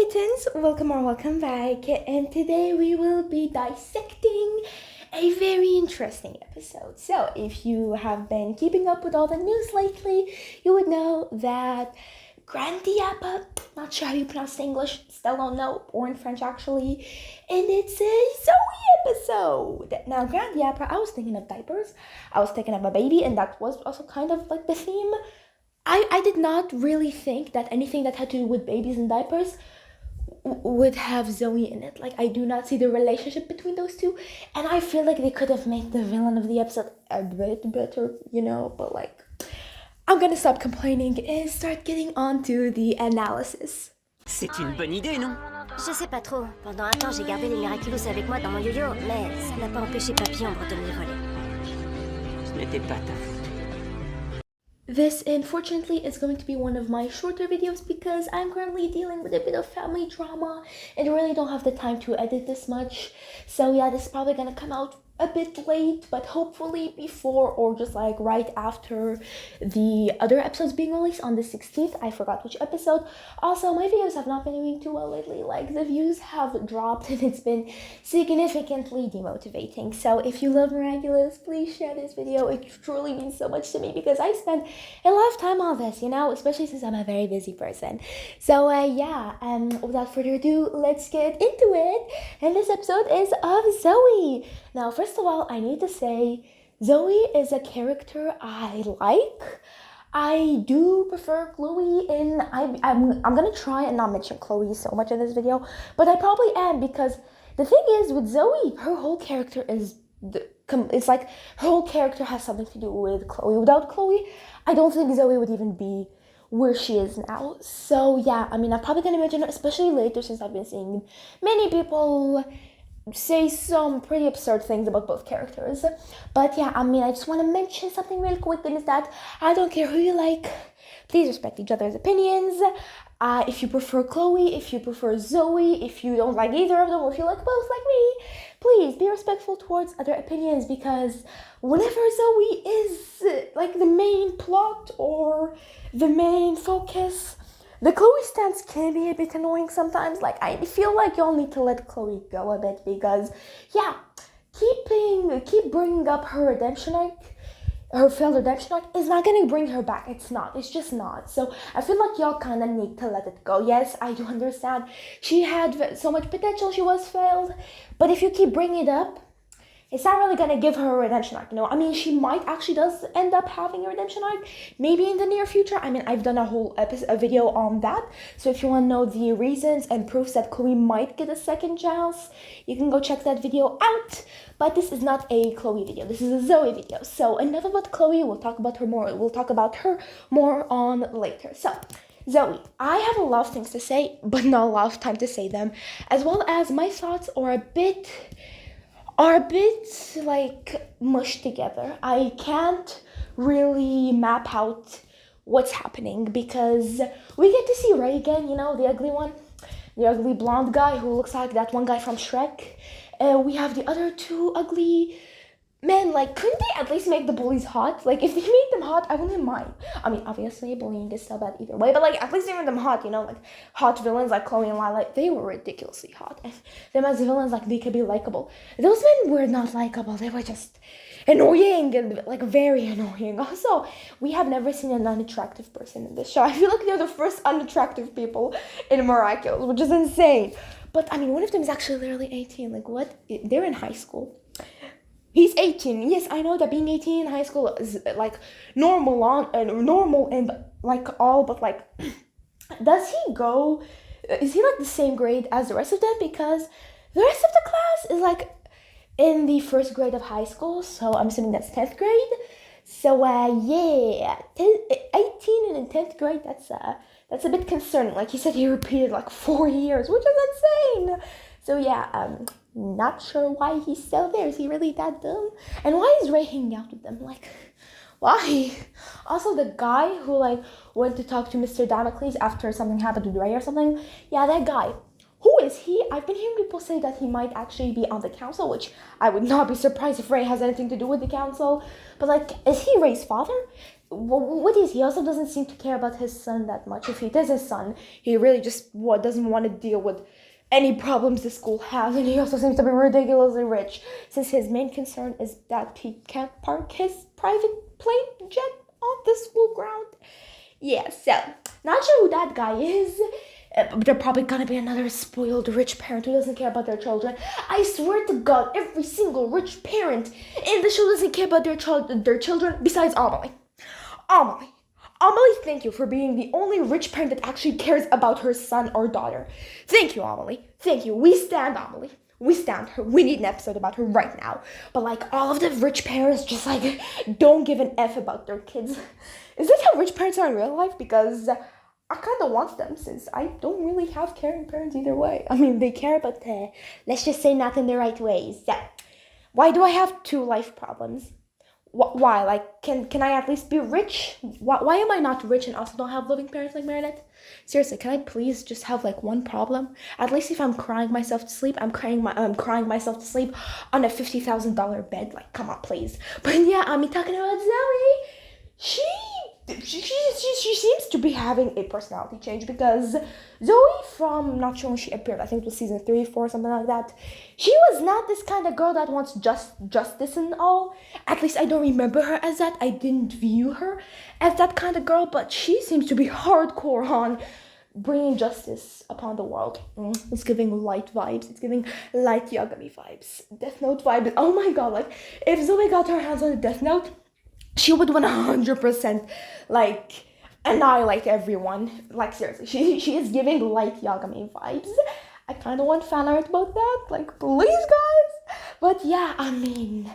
kittens, welcome or welcome back, and today we will be dissecting a very interesting episode. So if you have been keeping up with all the news lately, you would know that Grandiapa, not sure how you pronounce the English, still don't know, or in French actually, and it's a Zoe episode. Now Grandiapa, I was thinking of diapers, I was thinking of a baby, and that was also kind of like the theme. I did not really think that anything that had to do with babies and diapers would have Zoe in it. Like, I do not see the relationship between those two, and I feel like they could have made the villain of the episode a bit better, but like, I'm gonna stop complaining and start getting on to the analysis. C'est une bonne idée, non? Je sais pas trop. Pendant un temps, j'ai gardé les Miraculous avec moi dans mon yo-yo, mais ça n'a pas empêché Papillon de me voler. Ce n'était pas ta faute. This, unfortunately, is going to be one of my shorter videos because I'm currently dealing with a bit of family drama and really don't have the time to edit this much. So yeah, this is probably gonna come out a bit late, but hopefully before or just like right after the other episodes being released on the 16th. I forgot which episode. Also, my videos have not been doing too well lately. Like, the views have dropped and it's been significantly demotivating. So if you love Miraculous, please share this video. It truly means so much to me because I spend a lot of time on this, especially since I'm a very busy person. So without further ado, let's get into it. And this episode is of Zoe. Now, first of all, I need to say Zoe is a character I like. I do prefer Chloe, and I'm gonna try and not mention Chloe so much in this video, but I probably am because the thing is with Zoe, her whole character it's like her whole character has something to do with Chloe. Without Chloe, I don't think Zoe would even be where she is now. So yeah, I'm probably gonna mention her, especially later since I've been seeing many people say some pretty absurd things about both characters. But yeah, I just want to mention something real quick, and is that I don't care who you like, please respect each other's opinions. If you prefer Chloe, if you prefer Zoe, if you don't like either of them, or if you like both like me, please be respectful towards other opinions, because whenever Zoe is like the main plot or the main focus, the Chloe stance can be a bit annoying sometimes. Like, I feel like y'all need to let Chloe go a bit because, yeah, keep bringing up her redemption arc, her failed redemption arc is not gonna bring her back. It's not. It's just not. So I feel like y'all kind of need to let it go. Yes, I do understand she had so much potential. She was failed, but if you keep bringing it up, it's not really gonna give her a redemption arc, she might actually does end up having a redemption arc, maybe in the near future. I've done a whole a video on that, so if you want to know the reasons and proofs that Chloe might get a second chance, you can go check that video out. But this is not a Chloe video, this is a Zoe video. So enough about Chloe, we'll talk about her more on later. So Zoe, I have a lot of things to say, but not a lot of time to say them, as well as my thoughts are a bit like mushed together. I can't really map out what's happening because we get to see Ray again, the ugly one, the ugly blonde guy who looks like that one guy from Shrek. We have the other two ugly men. Like, couldn't they at least make the bullies hot? Like, if they made them hot, I wouldn't mind. Obviously bullying is still bad either way, but like, at least they made them hot, like hot villains like Chloe and Lila, they were ridiculously hot. And them as villains, like, they could be likable. Those men were not likable, they were just annoying and like very annoying. Also, we have never seen an unattractive person in this show. I feel like they're the first unattractive people in Miraculous, which is insane. But one of them is actually literally 18. Like, what? They're in high school. He's 18. Yes, I know that being 18 in high school is like normal and like all, but like, is he like the same grade as the rest of them? Because the rest of the class is like in the first grade of high school, so I'm assuming that's 10th grade. So 18 and in 10th grade, that's a bit concerning. Like, he said he repeated like 4 years, which is insane. So yeah, not sure why he's still there. Is he really that dumb? And why is Ray hanging out with them? Like, why? Also, the guy who like went to talk to Mr. Damocles after something happened with Ray or something. Yeah, that guy. Who is he? I've been hearing people say that he might actually be on the council, which I would not be surprised if Ray has anything to do with the council. But like, is he Ray's father? what is he also doesn't seem to care about his son that much. If he is his son, he really just doesn't want to deal with any problems the school has, and he also seems to be ridiculously rich, since his main concern is that he can't park his private plane jet on the school ground. Yeah, so not sure who that guy is. They're probably gonna be another spoiled rich parent who doesn't care about their children. I swear to God, every single rich parent in the show doesn't care about their children besides Amelie. Amelie. Amelie, thank you for being the only rich parent that actually cares about her son or daughter. Thank you, Amelie. Thank you. We stand Amelie. We stand her. We need an episode about her right now. But like all of the rich parents just like don't give an F about their kids. Is this how rich parents are in real life? Because I kind of want them, since I don't really have caring parents either way. I mean, they care, but let's just say not in the right ways. Yeah. Why do I have two life problems? Why? Like, can I at least be rich? Why am I not rich and also don't have loving parents like Meredith? Seriously, can I please just have like one problem? At least if I'm crying myself to sleep, I'm crying myself to sleep on a $50,000 bed. Like, come on, please. But yeah, I'm talking about Zoe. She seems to be having a personality change, because Zoe, from not sure when she appeared, I think it was season 3, 4, something like that, she was not this kind of girl that wants justice and all. At least I don't remember her as that. I didn't view her as that kind of girl, but she seems to be hardcore on bringing justice upon the world. It's giving light vibes. It's giving light Yagami vibes. Death Note vibes. Oh my god, like, if Zoe got her hands on a Death Note, she would 100% like annihilate everyone. Like, seriously, she is giving light Yagami vibes. I kind of want fan art about that. Like, please, guys. But yeah, I mean,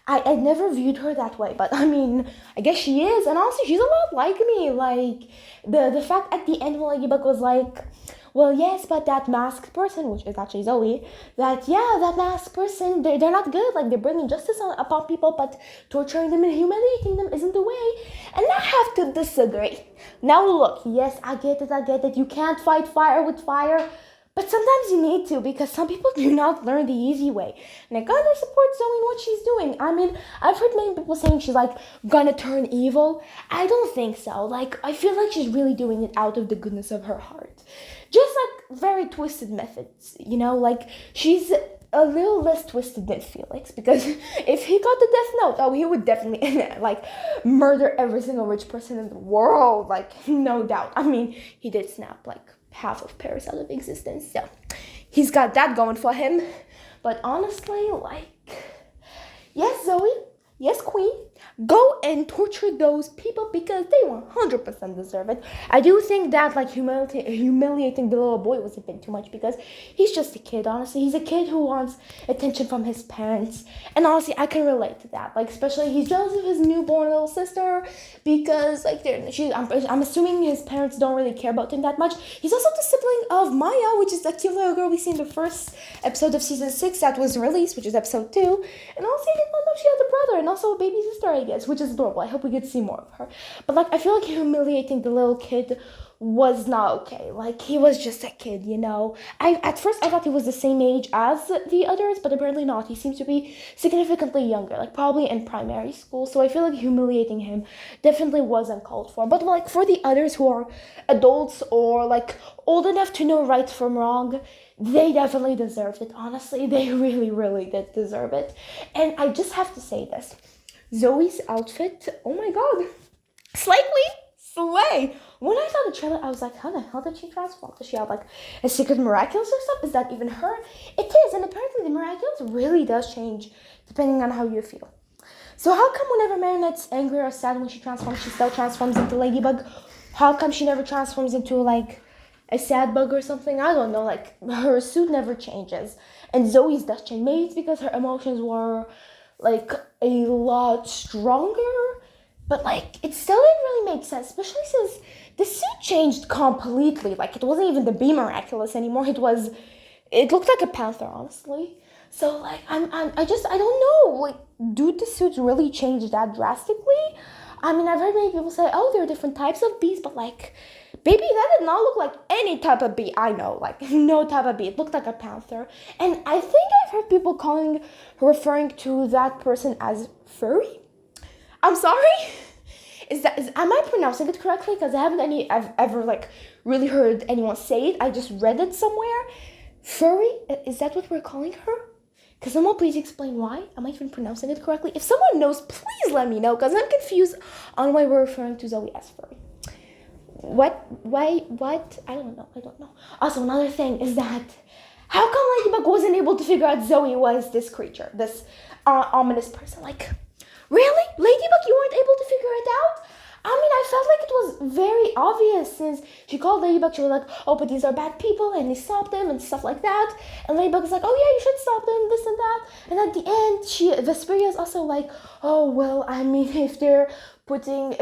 I never viewed her that way. But I mean, I guess she is. And honestly, she's a lot like me. Like, the fact at the end when Ladybug was like, well, yes, but that masked person, which is actually Zoe, that masked person, they're not good. Like, they're bringing justice upon people, but torturing them and humiliating them isn't the way. And I have to disagree. Now, look, yes, I get it. You can't fight fire with fire. But sometimes you need to, because some people do not learn the easy way. And I gotta support Zoe in what she's doing. I mean, I've heard many people saying she's like gonna turn evil. I don't think so. Like, I feel like she's really doing it out of the goodness of her heart. Just like very twisted methods, you know? Like, she's a little less twisted than Felix, because if he got the Death Note, oh, he would definitely like murder every single rich person in the world. Like, no doubt. I mean, he did snap like half of Paris out of existence, so he's got that going for him. But honestly, like, yes, Zoe, yes, Queen, go and torture those people, because they 100% deserve it. I do think that like humiliating the little boy was a bit too much, because he's just a kid. Honestly, he's a kid who wants attention from his parents, and honestly, I can relate to that. Like, especially he's jealous of his newborn little sister, because like I'm assuming his parents don't really care about him that much. He's also the sibling of Maya, which is the cute little girl we see in the first episode of season 6 that was released, which is episode 2. And also, I didn't know she had a brother and also a baby sister, I guess, which is adorable. I hope we get to see more of her. But like, I feel like humiliating the little kid was not okay. Like, he was just a kid, you know. At first I thought he was the same age as the others, but apparently not. He seems to be significantly younger, like probably in primary school. So I feel like humiliating him definitely wasn't called for. But like, for the others who are adults or like old enough to know right from wrong, they definitely deserved it. Honestly, they really, really did deserve it. And I just have to say this. Zoe's outfit, oh my god, slightly slay. When I saw the trailer, I was like, how the hell did she transform? Does she have like a secret Miraculous or stuff? Is that even her? It is, and apparently the Miraculous really does change depending on how you feel. So how come whenever Marinette's angry or sad when she transforms, she still transforms into Ladybug? How come she never transforms into like a sad bug or something? I don't know, like her suit never changes. And Zoe's does change. Maybe it's because her emotions were like a lot stronger, but like it still didn't really make sense, especially since the suit changed completely. Like, it wasn't even the Be Miraculous anymore. It looked like a panther, honestly. So like, I don't know, like, do the suits really change that drastically? I mean, I've heard many people say, oh, there are different types of bees, but like, baby, that did not look like any type of bee I know, like no type of bee. It looked like a panther. And I think I've heard people referring to that person as furry. I'm sorry. Am I pronouncing it correctly? Because I've ever like really heard anyone say it. I just read it somewhere. Furry? Is that what we're calling her? Can someone please explain why? Am I even pronouncing it correctly? If someone knows, please let me know, because I'm confused on why we're referring to Zoe as furry. What? Why? What? I don't know. Also, another thing is that how come Ladybug wasn't able to figure out Zoe was this creature, this ominous person? Like, really? Ladybug, you weren't able to figure it out? I mean, I felt like it was very obvious since she called Ladybug. She was like, oh, but these are bad people, and they stopped them and stuff like that. And Ladybug is like, oh yeah, you should stop them, this and that. And at the end, Vesperia is also like, oh well, I mean, if they're putting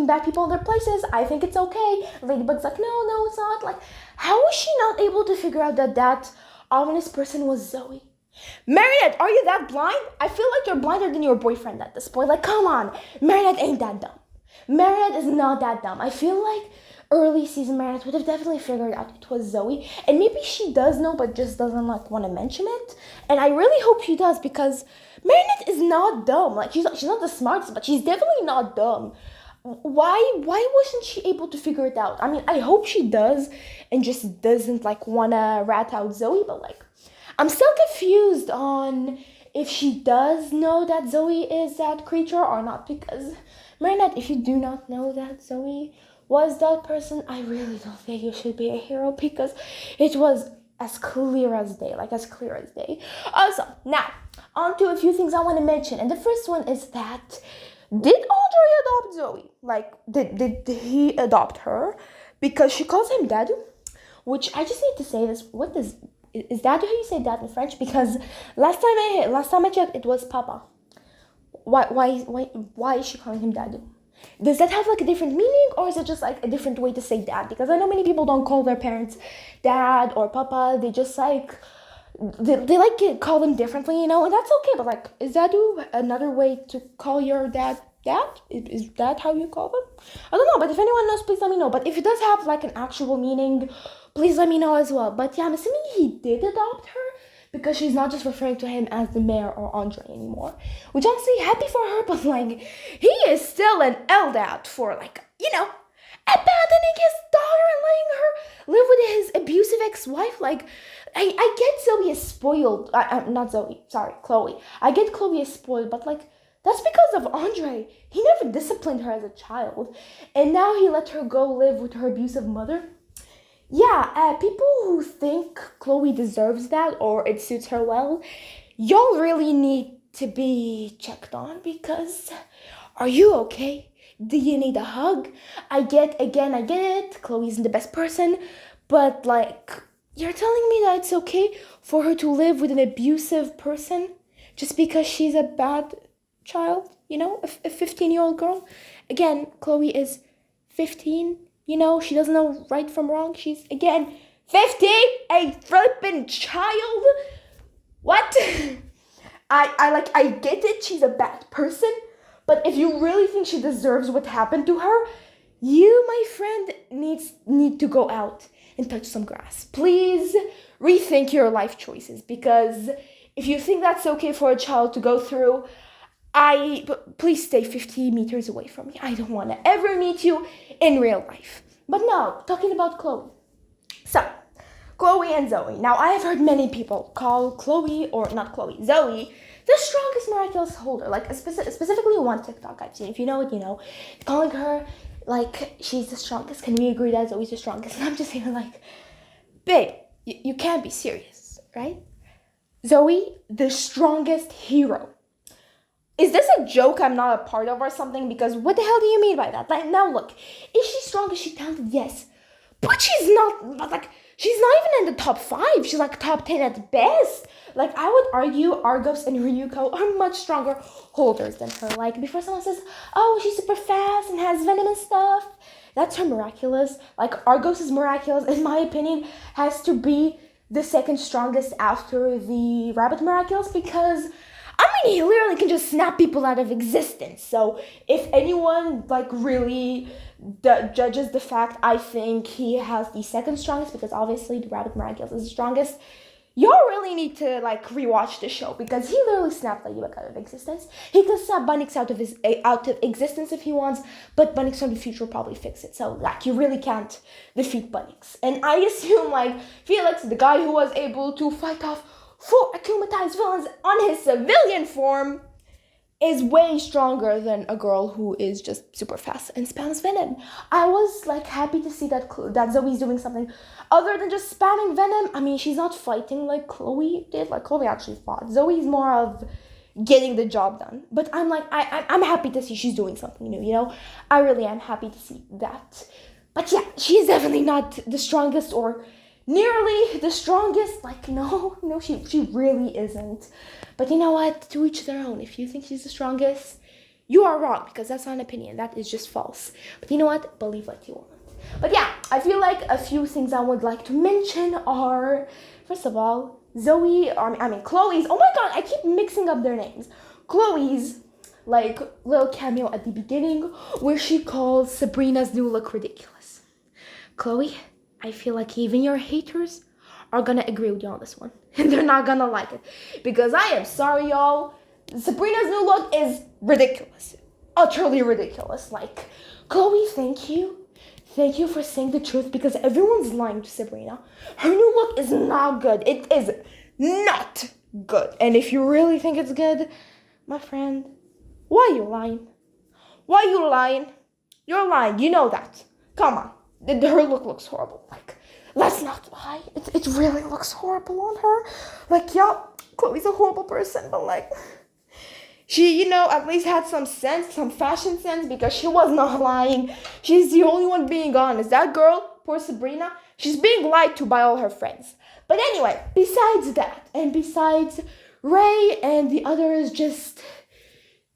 bad people in their places, I think it's okay. And Ladybug's like, no, it's not. Like, how was she not able to figure out that ominous person was Zoe? Marinette, are you that blind? I feel like you're blinder than your boyfriend at this point. Like, come on. Marinette ain't that dumb. Marinette is not that dumb. I feel like early season Marinette would have definitely figured out it was Zoe. And maybe she does know, but just doesn't like want to mention it. And I really hope she does, because Marinette is not dumb. Like, she's not the smartest, but she's definitely not dumb. Why wasn't she able to figure it out? I mean, I hope she does and just doesn't like wanna rat out Zoe, but like, I'm still confused on if she does know that Zoe is that creature or not, because Marinette, if you do not know that Zoe was that person, I really don't think you should be a hero, because it was as clear as day. Also, now, on to a few things I want to mention, and the first one is that did Andre adopt Zoe? Like, did he adopt her? Because she calls him Dadu, which I just need to say this. Is that how you say dad in French? Because last time I checked, it was Papa. Why is she calling him Dadu? Does that have like a different meaning, or is it just like a different way to say dad? Because I know many people don't call their parents dad or papa. They just like they like call them differently, and that's okay. But like, is Dadu another way to call your dad? Dad? Is that how you call them? I don't know, but if anyone knows, please let me know. But if it does have like an actual meaning, please let me know as well. But yeah, I'm assuming he did adopt her, because she's not just referring to him as the mayor or Andre anymore. Which honestly, happy for her, but like, he is still an LDAT for like, abandoning his daughter and letting her live with his abusive ex-wife. Like, I get Zoe is spoiled. Not Zoe, sorry, Chloe. I get Chloe is spoiled, but like, that's because of Andre. He never disciplined her as a child. And now he let her go live with her abusive mother. Yeah, people who think Chloe deserves that or it suits her well, y'all really need to be checked on, because are you okay? Do you need a hug? I get it. Chloe isn't the best person, but like, you're telling me that it's okay for her to live with an abusive person just because she's a bad child, a 15-year-old girl? Again, Chloe is 15, she doesn't know right from wrong. She's, again, 15, a flippin' child. What? I get it, she's a bad person, but if you really think she deserves what happened to her, you, my friend, need to go out and touch some grass. Please rethink your life choices, because if you think that's okay for a child to go through, please stay 50 meters away from me. I don't want to ever meet you in real life. But now, talking about Chloe. So, Chloe and Zoe. Now, I have heard many people call Zoe, the strongest miraculous holder. Like, specifically one TikTok I've seen. If you know it, you know. Calling her, like, she's the strongest. Can we agree that Zoe's the strongest? And I'm just here like, babe, you can't be serious, right? Zoe, the strongest hero. Is this a joke I'm not a part of or something? Because what the hell do you mean by that? Like, now look, is she strong? Is she talented? Yes. But she's not even in the top 5. She's like top 10 at best. Like, I would argue Argos and Ryuko are much stronger holders than her. Like, before someone says, oh, she's super fast and has venom and stuff, that's her Miraculous. Like, Argos' Miraculous, in my opinion, has to be the second strongest after the Rabbit Miraculous, because I mean, he literally can just snap people out of existence. So if anyone like really judges the fact, I think he has the second strongest, because obviously the Rabbit Miraculous is the strongest. y'all really need to like rewatch the show because he literally snapped Ladybug out of existence. He could snap Bunnix out of existence if he wants, but Bunnix from the future will probably fix it. So like you really can't defeat Bunnix. And I assume like Felix, the guy who was able to fight off 4 akumatized villains on his civilian form, is way stronger than a girl who is just super fast and spams venom. I was like happy to see that Zoe's doing something other than just spamming venom. I mean, she's not fighting like Chloe did. Like Chloe actually fought. Zoe's more of getting the job done. But I'm like, I'm happy to see she's doing something new, you know? I really am happy to see that. But yeah, she's definitely not the strongest or nearly the strongest. Like, no, she really isn't. But you know what? To each their own. If you think she's the strongest, you are wrong because that's not an opinion. That is just false. But you know what? Believe what you want. But yeah, I feel like a few things I would like to mention are, first of all, Chloe's, oh my god, I keep mixing up their names. Chloe's, like, little cameo at the beginning where she calls Sabrina's new look ridiculous. Chloe, I feel like even your haters are gonna agree with you on this one. And they're not gonna like it. Because I am sorry, y'all. Sabrina's new look is ridiculous. Utterly ridiculous. Like, Chloe, thank you. Thank you for saying the truth because everyone's lying to Sabrina. Her new look is not good. It is not good. And if you really think it's good, my friend, why are you lying? Why are you lying? You're lying. You know that. Come on. Her look looks horrible. Like, let's not lie. It really looks horrible on her. Like, yeah, Chloe's a horrible person, but like, she, you know, at least had some sense, some fashion sense, because she was not lying. She's the only one being honest. That girl, poor Sabrina, she's being lied to by all her friends. But anyway, besides that, and besides Ray and the others just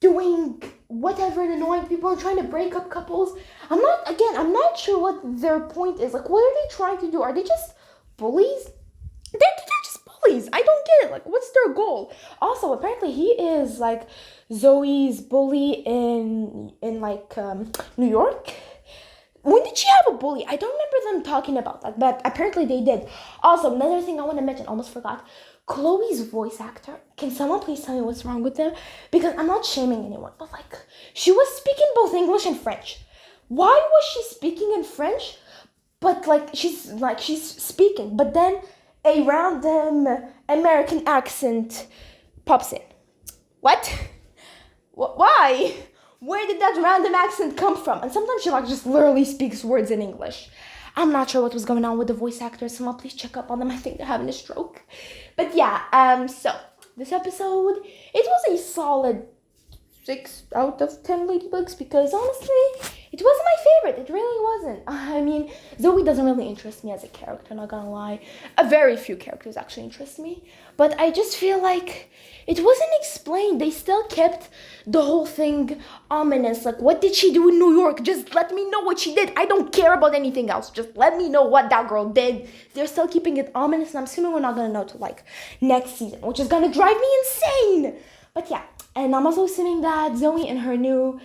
doing whatever and annoying people and trying to break up couples, I'm not sure what their point is. Like, what are they trying to do? Are they just bullies? They're just bullies. I don't get it. Like, what's their goal? Also, apparently he is like Zoe's bully in New York. When did she have a bully? I don't remember them talking about that, but apparently they did. Also, another thing I want to mention, almost forgot. Chloe's voice actor, can someone please tell me what's wrong with them? Because I'm not shaming anyone, but like, she was speaking both English and French. Why was she speaking in French? But like, she's speaking, but then a random American accent pops in. What? Why? Where did that random accent come from? And sometimes she like just literally speaks words in English. I'm not sure what was going on with the voice actors. Someone please check up on them. I think they're having a stroke. But yeah, so this episode, it was a solid 6 out of 10 ladybugs because honestly, it wasn't my favorite. It really wasn't. I mean, Zoe doesn't really interest me as a character, not gonna lie. A very few characters actually interest me. But I just feel like it wasn't explained. They still kept the whole thing ominous. Like, what did she do in New York? Just let me know what she did. I don't care about anything else. Just let me know what that girl did. They're still keeping it ominous, and I'm assuming we're not gonna know till like next season, which is gonna drive me insane. But yeah, and I'm also assuming that Zoe in her new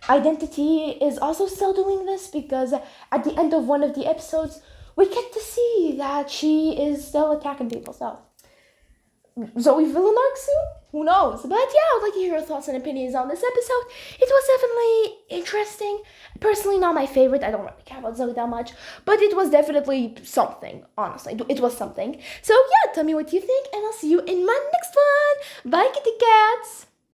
identity is also still doing this because at the end of one of the episodes, we get to see that she is still attacking people. So, Zoe villain arc soon? Who knows? But yeah, I would like to hear your thoughts and opinions on this episode. It was definitely interesting. Personally, not my favorite. I don't really care about Zoe that much. But it was definitely something, honestly. It was something. So yeah, tell me what you think, and I'll see you in my next one. Bye, kitty cats!